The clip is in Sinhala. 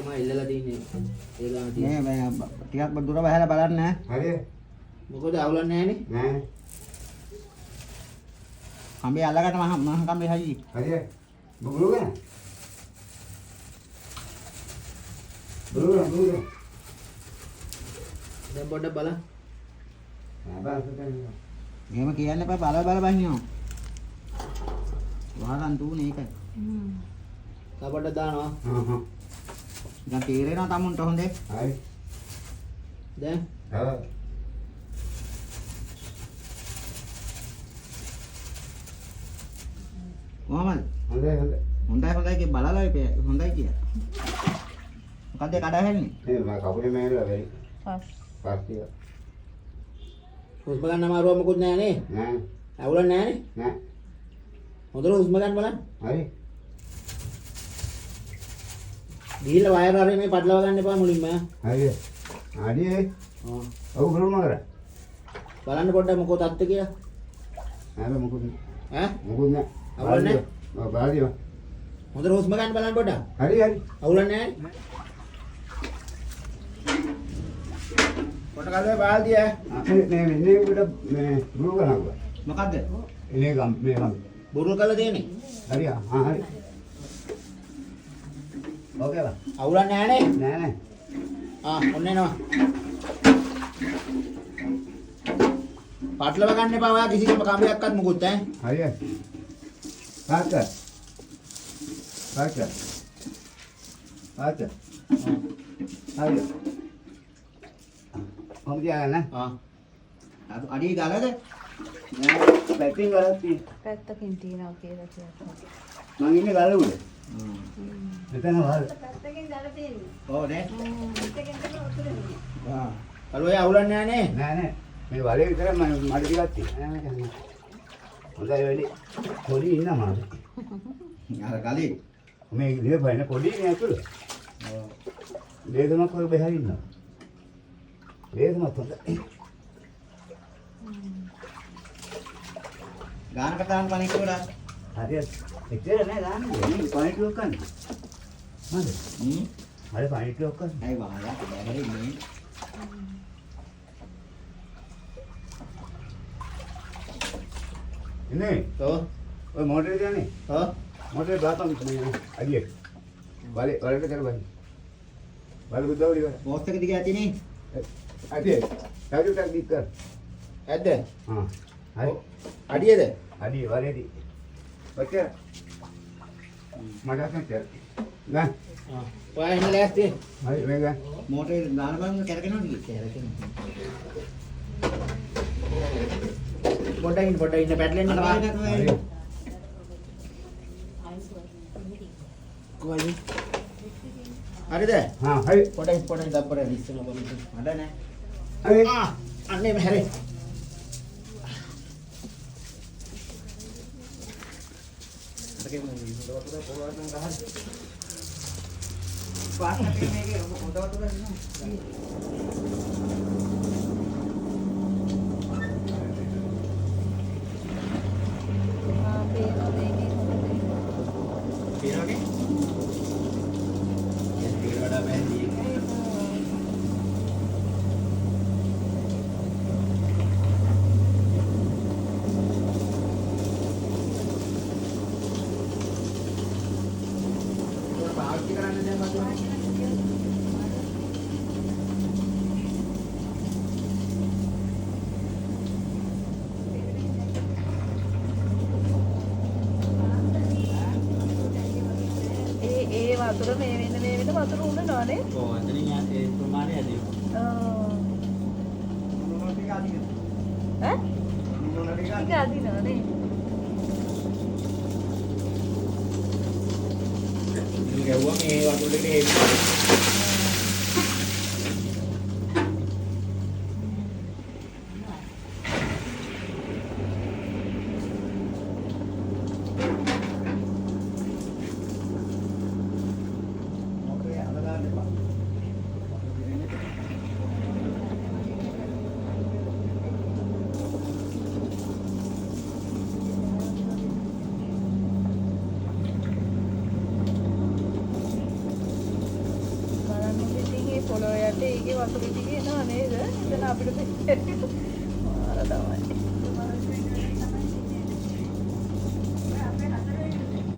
මම ඉල්ලලා තින්නේ. ඒ ගාන මේ තියෙන. මේ ටිකක් දුර බහලා බලන්න ඈ. හරිය. මොකද අවුලක් නැහැනේ. නෑ. කම්බේ අල්ලගන්න මහ කම්බේ හයි. හරිය. බුරුගෙන. බුරුගෙන. දැන් පොඩ්ඩක් බලන්න. එහෙම කියන්න එපා බල බහිනවා. වහරන් තුනේ ඒකයි. තව පොඩ්ඩක් දානවා. දැන් තීරේනවා තමුන්ට හොඳේ. හරි. දැන් හා. මොහමද? හොඳයි කිය බලලා හොඳයි කිය. මොකද කඩහැන්නේ? මම කපුලේ මේරලා වෙයි. පස්තිය. හුස්ම ගන්න අමාරුව මොකුත් නැහැ නේ. නෑ. අවුලක් නැහැ නේ. නෑ. හොඳට හුස්ම ගන්න බලන්න. හරි. ගිහිල්ලා වයර් හරි මේ පටලවා ගන්න එපා මුලින්ම. හරි. ආදී. ඔව් බලමු මගර. බලන්න පොඩ්ඩක් මොකෝ තත්ත්වය කියලා. නෑ මොකුත් ඈ? මොකුත් නෑ. අවුලක් නැහැ. ඔව් බාදියෝ. හොඳට හුස්ම ගන්න බලන්න පොඩ්ඩක්. හරි හරි. අවුලක් නැහැ නේ. පොඩ්ඩක් අල්ලේ බාල්දිය. මේ උඩ මේ බුරු කරනවා. මොකද්ද? ඉනේ ගම් මේ ගම්. බොරු කරලා තියෙන්නේ. හරි හරි. ඕකේ බා. අවුලක් නැහැ නේ. නෑ. ඔන්න එනවා. පටලව ගන්න එපා ඔයා කිසි කම්බියක්වත් මුකුත් ඈ. හරි. පාක. හරි. කොහොමද අඩිය ගලද? නෑ පැටින් ගලක් තියෙනවා. පැත්තකින් තියනවා කියලා කියනවා. මං ඉන්නේ ගල උඩ. මෙතන වල. පැත්තකින් ගල තියෙනවා. ඔව් නේ. පැත්තකින් තමයි උතුරේ. අලෝ ඔයා අවුලක් නැහැ නේ. නෑ. මේ වලේ විතර මඩ ටිකක් තියෙනවා. හොඳයි වෙලි. පොඩි ඉන්න මාද. අර ගලේ. මේ ඉලේ බයින පොඩි නේ අතුල. ඔව්. දෙදමක් වගේ බහරි ඉන්නවා. දෙදමක් හොඳයි. ගාන කතාන් පණික් වල. හරියට. එච්චර නෑ දාන්නේ. මේ පණිටුවක් ගන්න. මන්ද? හරි පණිටුවක් ගන්න. ඇයි වහලා බැලේ ඉන්නේ. ඉන්නේ. ඔව්. ඔය මොටරේ තියන්නේ. ඔව්. මොටරේ දාපන් මේ අඩිය. වලට කර බයි. වල බුද්ධවලි වල. පෝස්ට් එක දිගේ ඇතිනේ. අඩිය. තාජුටක් දික් කර. ඇද්ද? හා. හරි. අඩියද? අඩිය වලේදී. ඔච්චර. මඩක් නැත්ද? නෑ. ඔයා එන්න ලෑස්ති. හරි මේ ගන්න. මෝටරේ දාන බලන්න කැරකෙනවද කියලා. පොඩ්ඩක් ඉන්න පැටලෙන්න එපා. හරි. කොයි? හරිද? හා හරි. පොඩ්ඩක් දප්පර ඉස්සෙල්ලා බලන්න. මඩ නෑ. හරි. අන්නේ මෙහෙරේ. අරගෙන හොඳට පොරවන්න ගහන්න. පාස්ට් මේකේ හොඳට පේනවනේ? දැන් ටිකට වඩා පැහැදිලි. පාවිච්චි කරන්න දැන් මම ඒ වතුර මේ වෙන වතුර උනනවා නේ. ඔව් අතනින් ඒ ප්‍රමාණය ඇදී. මොනවද ටික අදින. ඈ? මොනවද ටික ටික අදිනවා නේ. ඉතින් ගැව්වා මේ වතුර ටික හේතු. මොකද අහලා දාන්න එපා. පොළොව යට ඒකේ වතුර ටික එනවා නේද? එතන අපිට මාර තමයි.